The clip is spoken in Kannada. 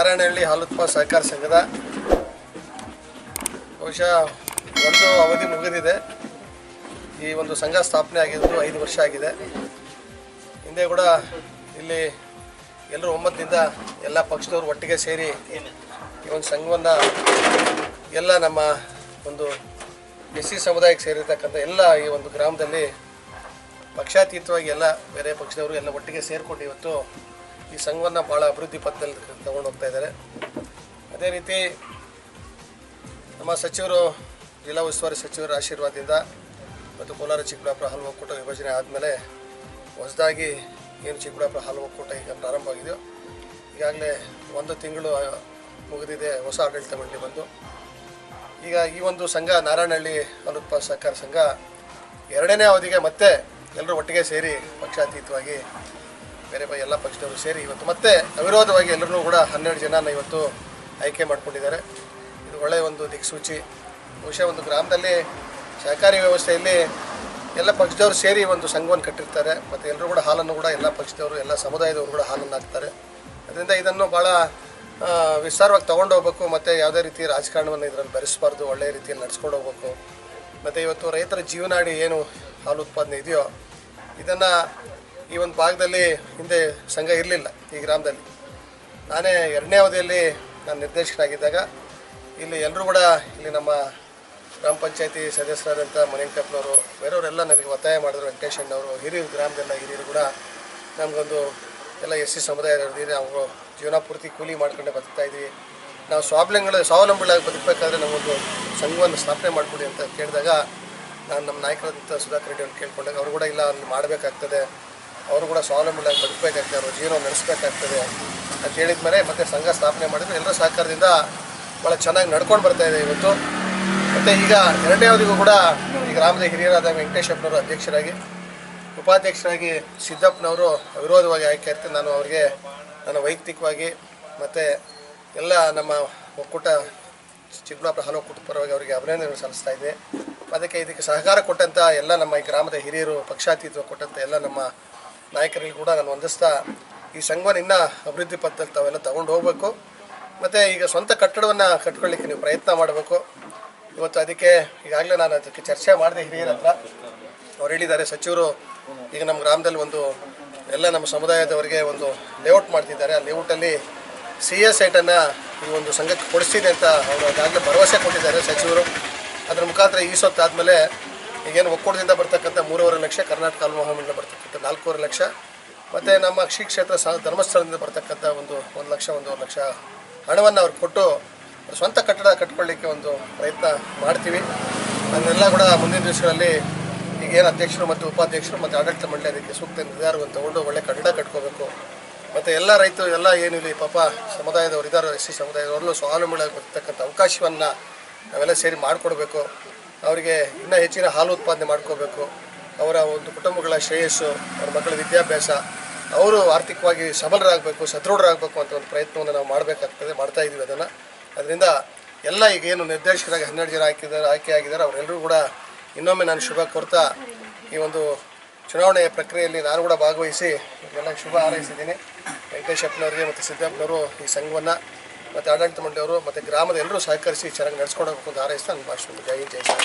ನಾರಾಯಣಹಳ್ಳಿ ಹಾಲು ಉತ್ಪಾದಕ ಸಹಕಾರ ಸಂಘದ ಬಹುಶಃ ಒಂದು ಅವಧಿ ಮುಗಿದಿದೆ. ಈ ಒಂದು ಸಂಘ ಸ್ಥಾಪನೆ ಆಗಿದ್ದು 5 ವರ್ಷ ಆಗಿದೆ. ಹಿಂದೆ ಕೂಡ ಇಲ್ಲಿ ಎಲ್ಲರೂ ಒಮ್ಮತದಿಂದ ಎಲ್ಲ ಪಕ್ಷದವರು ಒಟ್ಟಿಗೆ ಸೇರಿ ಈ ಒಂದು ಸಂಘವನ್ನು ಎಲ್ಲ ನಮ್ಮ ಒಂದು ಎಸ್.ಸಿ ಸಮುದಾಯಕ್ಕೆ ಸೇರಿರ್ತಕ್ಕಂಥ ಎಲ್ಲ ಈ ಒಂದು ಗ್ರಾಮದಲ್ಲಿ ಪಕ್ಷಾತೀತವಾಗಿ ಎಲ್ಲ ಬೇರೆ ಪಕ್ಷದವರು ಎಲ್ಲ ಒಟ್ಟಿಗೆ ಸೇರಿಕೊಂಡು ಇವತ್ತು ಈ ಸಂಘವನ್ನು ಭಾಳ ಅಭಿವೃದ್ಧಿ ಪಥದಲ್ಲಿ ತಗೊಂಡು ಹೋಗ್ತಾ ಇದ್ದಾರೆ. ಅದೇ ರೀತಿ ನಮ್ಮ ಸಚಿವರು, ಜಿಲ್ಲಾ ಉಸ್ತುವಾರಿ ಸಚಿವರ ಆಶೀರ್ವಾದದಿಂದ ಮತ್ತು ಕೋಲಾರ ಚಿಕ್ಕಬಳ್ಳಾಪುರ ಹಾಲು ಒಕ್ಕೂಟ ವಿಭಜನೆ ಆದಮೇಲೆ ಹೊಸದಾಗಿ ಏನು ಚಿಕ್ಕಬಳ್ಳಾಪುರ ಹಾಲು ಒಕ್ಕೂಟ ಈಗ ಪ್ರಾರಂಭ ಆಗಿದೆಯೋ ಈಗಾಗಲೇ 1 ತಿಂಗಳು ಮುಗಿದಿದೆ ಹೊಸ ಆಡಳಿತ ಮಂಡಳಿ ಬಂದು. ಈಗ ಈ ಒಂದು ಸಂಘ ನಾರಾಯಣಹಳ್ಳಿ ಹಾಲು ಉತ್ಪಾದಕ ಸಹಕಾರ ಸಂಘ 2ನೇ ಅವಧಿಗೆ ಮತ್ತೆ ಎಲ್ಲರೂ ಒಟ್ಟಿಗೆ ಸೇರಿ ಪಕ್ಷಾತೀತವಾಗಿ ಬೇರೆ ಎಲ್ಲ ಪಕ್ಷದವರು ಸೇರಿ ಇವತ್ತು ಮತ್ತೆ ಅವಿರೋಧವಾಗಿ ಎಲ್ಲರೂ ಕೂಡ 12 ಜನನ ಇವತ್ತು ಆಯ್ಕೆ ಮಾಡ್ಕೊಂಡಿದ್ದಾರೆ. ಇದು ಒಳ್ಳೆಯ ಒಂದು ದಿಕ್ಸೂಚಿ. ಬಹುಶಃ ಒಂದು ಗ್ರಾಮದಲ್ಲಿ ಸಹಕಾರಿ ವ್ಯವಸ್ಥೆಯಲ್ಲಿ ಎಲ್ಲ ಪಕ್ಷದವರು ಸೇರಿ ಒಂದು ಸಂಘವನ್ನು ಕಟ್ಟಿರ್ತಾರೆ ಮತ್ತು ಎಲ್ಲರೂ ಕೂಡ ಹಾಲನ್ನು ಕೂಡ ಎಲ್ಲ ಪಕ್ಷದವರು ಎಲ್ಲ ಸಮುದಾಯದವರು ಕೂಡ ಹಾಲನ್ನು ಹಾಕ್ತಾರೆ. ಅದರಿಂದ ಇದನ್ನು ಭಾಳ ವಿಸ್ತಾರವಾಗಿ ತೊಗೊಂಡು ಹೋಗ್ಬೇಕು ಮತ್ತು ಯಾವುದೇ ರೀತಿ ರಾಜಕಾರಣವನ್ನು ಇದರಲ್ಲಿ ಬೆರೆಸಬಾರ್ದು, ಒಳ್ಳೆಯ ರೀತಿಯಲ್ಲಿ ನಡ್ಸ್ಕೊಂಡು ಹೋಗ್ಬೇಕು. ಮತ್ತು ಇವತ್ತು ರೈತರ ಜೀವನಾಡಿ ಏನು ಹಾಲು ಉತ್ಪಾದನೆ ಇದೆಯೋ ಇದನ್ನು ಈ ಒಂದು ಭಾಗದಲ್ಲಿ ಹಿಂದೆ ಸಂಘ ಇರಲಿಲ್ಲ. ಈ ಗ್ರಾಮದಲ್ಲಿ ನಾನೇ 2ನೇ ಅವಧಿಯಲ್ಲಿ ನಾನು ನಿರ್ದೇಶಕನಾಗಿದ್ದಾಗ ಇಲ್ಲಿ ಎಲ್ಲರೂ ಕೂಡ ಇಲ್ಲಿ ನಮ್ಮ ಗ್ರಾಮ ಪಂಚಾಯತಿ ಸದಸ್ಯರಾದಂಥ ಮನೆಂಕಪ್ಪನವರು ಬೇರೆಯವರೆಲ್ಲ ನನಗೆ ಒತ್ತಾಯ ಮಾಡಿದ್ರು. ವೆಂಕಟೇಶಣ್ಣವರು ಹಿರಿಯರು, ಗ್ರಾಮದೆಲ್ಲ ಹಿರಿಯರು ಕೂಡ ನಮಗೊಂದು ಎಲ್ಲ ಎಸ್.ಸಿ ಸಮುದಾಯದವ್ರು ನಾವು ಜೀವನ ಪೂರ್ತಿ ಕೂಲಿ ಮಾಡ್ಕೊಂಡೆ ಬದುಕ್ತಾ ಇದ್ವಿ, ನಾವು ಸ್ವಾವಲಂಬಿಗಳಾಗಿ ಬದುಕಬೇಕಾದ್ರೆ ನಮಗೊಂದು ಸಂಘವನ್ನು ಸ್ಥಾಪನೆ ಮಾಡಿಕೊಡಿ ಅಂತ ಕೇಳಿದಾಗ ನಾನು ನಮ್ಮ ನಾಯಕರಾದಂಥ ಸುಧಾಕರ್ ರೆಡ್ಡಿ ಅವ್ರು ಕೇಳ್ಕೊಂಡಾಗ ಅವರು ಕೂಡ ಇಲ್ಲ, ಅಲ್ಲಿ ಮಾಡಬೇಕಾಗ್ತದೆ, ಅವರು ಕೂಡ ಸ್ವಾವಲಂಬಿಗಳಾಗಿ ಬದುಕಬೇಕಾಗ್ತದೆ, ಅವ್ರ ಜೀವನ ನಡೆಸಬೇಕಾಗ್ತದೆ ಅಂತ ಹೇಳಿದ ಮೇಲೆ ಮತ್ತೆ ಸಂಘ ಸ್ಥಾಪನೆ ಮಾಡಿದ್ರು. ಎಲ್ಲರ ಸಹಕಾರದಿಂದ ಭಾಳ ಚೆನ್ನಾಗಿ ನಡ್ಕೊಂಡು ಬರ್ತಾಯಿದೆ ಇವತ್ತು. ಮತ್ತು ಈಗ 2ನೇ ಅವಧಿಗೂ ಕೂಡ ಈ ಗ್ರಾಮದ ಹಿರಿಯರಾದ ವೆಂಕಟೇಶಪ್ಪನವರು ಅಧ್ಯಕ್ಷರಾಗಿ, ಉಪಾಧ್ಯಕ್ಷರಾಗಿ ಸಿದ್ದಪ್ಪನವರು ಅವಿರೋಧವಾಗಿ ಆಯ್ಕೆ ಇರ್ತಾರೆ. ನಾನು ಅವರಿಗೆ ನನ್ನ ವೈಯಕ್ತಿಕವಾಗಿ ಮತ್ತು ಎಲ್ಲ ನಮ್ಮ ಒಕ್ಕೂಟ ಚಿಕ್ಕಬಳ್ಳಾಪುರ ಹಾಲು ಒಕ್ಕೂಟದ ಪರವಾಗಿ ಅವರಿಗೆ ಅಭಿನಂದನೆ ಸಲ್ಲಿಸ್ತಾ ಇದ್ದೆ. ಇದಕ್ಕೆ ಸಹಕಾರ ಕೊಟ್ಟಂಥ ಎಲ್ಲ ನಮ್ಮ ಈ ಗ್ರಾಮದ ಹಿರಿಯರು, ಪಕ್ಷಾತೀತ ಕೊಟ್ಟಂಥ ಎಲ್ಲ ನಮ್ಮ ನಾಯಕರಿಗೆ ಕೂಡ ನಾನು ವಂದಿಸ್ತಾ ಈ ಸಂಘವನ್ನು ಇನ್ನೂ ಅಭಿವೃದ್ಧಿ ಪಥದಲ್ಲಿ ತಾವೆಲ್ಲ ತಗೊಂಡು ಹೋಗಬೇಕು. ಮತ್ತು ಈಗ ಸ್ವಂತ ಕಟ್ಟಡವನ್ನು ಕಟ್ಕೊಳ್ಳಿಕ್ಕೆ ನೀವು ಪ್ರಯತ್ನ ಮಾಡಬೇಕು. ಇವತ್ತು ಅದಕ್ಕೆ ಈಗಾಗಲೇ ನಾನು ಅದಕ್ಕೆ ಚರ್ಚೆ ಮಾಡಿದೆ ಹಿರಿಯರ ಹತ್ರ. ಅವ್ರು ಹೇಳಿದ್ದಾರೆ, ಸಚಿವರು ಈಗ ನಮ್ಮ ಗ್ರಾಮದಲ್ಲಿ ಒಂದು ಎಲ್ಲ ನಮ್ಮ ಸಮುದಾಯದವರಿಗೆ ಒಂದು ಲೇಔಟ್ ಮಾಡ್ತಿದ್ದಾರೆ. ಆ ಲೇಔಟಲ್ಲಿ CS ಸೈಟನ್ನು ಈ ಒಂದು ಸಂಘಕ್ಕೆ ಕೊಡಿಸ್ತೀನಿ ಅಂತ ಅವರು ಈಗಾಗಲೇ ಭರವಸೆ ಕೊಟ್ಟಿದ್ದಾರೆ ಸಚಿವರು. ಅದರ ಮುಖಾಂತರ ಈ ಸೊತ್ತಾದಮೇಲೆ ಈಗೇನು ಒಕ್ಕೂಟದಿಂದ ಬರ್ತಕ್ಕಂಥ 3.5 ಲಕ್ಷ, ಕರ್ನಾಟಕ ಹಾಲು ಮಹಾಮಂಡಲ ಬರ್ತಕ್ಕಂಥ 4.5 ಲಕ್ಷ, ಮತ್ತು ನಮ್ಮ ಶ್ರೀ ಕ್ಷೇತ್ರ ಧರ್ಮಸ್ಥಳದಿಂದ ಬರ್ತಕ್ಕಂಥ 1 ಲಕ್ಷ 1.5 ಲಕ್ಷ ಹಣವನ್ನು ಅವ್ರು ಕೊಟ್ಟು ಸ್ವಂತ ಕಟ್ಟಡ ಕಟ್ಕೊಳ್ಳಿಕ್ಕೆ ಒಂದು ಪ್ರಯತ್ನ ಮಾಡ್ತೀವಿ. ಅದನ್ನೆಲ್ಲ ಕೂಡ ಮುಂದಿನ ದಿವಸಗಳಲ್ಲಿ ಈಗೇನು ಅಧ್ಯಕ್ಷರು ಮತ್ತು ಉಪಾಧ್ಯಕ್ಷರು ಮತ್ತು ಆಡಳಿತ ಮಂಡಳಿ ಅದಕ್ಕೆ ಸೂಕ್ತ ನಿರ್ಧಾರವನ್ನು ತಗೊಂಡು ಒಳ್ಳೆ ಕಟ್ಟಡ ಕಟ್ಕೋಬೇಕು. ಮತ್ತು ಎಲ್ಲ ರೈತರು ಎಲ್ಲ ಏನಿಲ್ಲ ಪಾಪ ಸಮುದಾಯದವರು ಇದ್ದಾರೋ, S.C ಸಮುದಾಯದವ್ರಲ್ಲೂ ಸ್ವಾವಲಂಬಿಗಳಾಗಿ ಬರ್ತಕ್ಕಂಥ ಅವಕಾಶವನ್ನು ನಾವೆಲ್ಲ ಸೇರಿ ಮಾಡಿಕೊಡ್ಬೇಕು. ಅವರಿಗೆ ಇನ್ನೂ ಹೆಚ್ಚಿನ ಹಾಲು ಉತ್ಪಾದನೆ ಮಾಡ್ಕೋಬೇಕು. ಅವರ ಒಂದು ಕುಟುಂಬಗಳ ಶ್ರೇಯಸ್ಸು, ಅವ್ರ ಮಕ್ಕಳ ವಿದ್ಯಾಭ್ಯಾಸ, ಅವರು ಆರ್ಥಿಕವಾಗಿ ಸಬಲರಾಗಬೇಕು, ಸದೃಢರಾಗಬೇಕು ಅಂತ ಒಂದು ಪ್ರಯತ್ನವನ್ನು ನಾವು ಮಾಡಬೇಕಾಗ್ತದೆ, ಮಾಡ್ತಾಯಿದ್ದೀವಿ ಅದನ್ನು. ಅದರಿಂದ ಎಲ್ಲ ಈಗೇನು ನಿರ್ದೇಶಕರಾಗಿ 12 ಜನ ಆಯ್ಕೆ ಆಗಿದ್ದಾರೆ ಅವರೆಲ್ಲರೂ ಕೂಡ ಇನ್ನೊಮ್ಮೆ ನಾನು ಶುಭ ಕೋರ್ತಾ ಈ ಒಂದು ಚುನಾವಣೆಯ ಪ್ರಕ್ರಿಯೆಯಲ್ಲಿ ನಾನು ಕೂಡ ಭಾಗವಹಿಸಿ ಎಲ್ಲ ಶುಭ ಹಾರೈಸಿದ್ದೀನಿ. ವೆಂಕಟೇಶಪ್ಪನವರಿಗೆ ಮತ್ತು ಸಿದ್ದಪ್ಪನವರು ಈ ಸಂಘವನ್ನು ಮತ್ತು ಆಡಳಿತ ಮಂಡಳಿಯವರು ಮತ್ತು ಗ್ರಾಮದ ಎಲ್ಲರೂ ಸಹಕರಿಸಿ ಚೆನ್ನಾಗಿ ನಡೆಸ್ಕೊಂಡು ಹೋಗ್ಬೇಕು ಅಂತ ಹಾರೈಸ್ತಾ ನನ್ನ ಭಾಷಣ. ಜೈ ಹಿಂದ್, ಜೈ ಶ್ರೀರಾಮ್.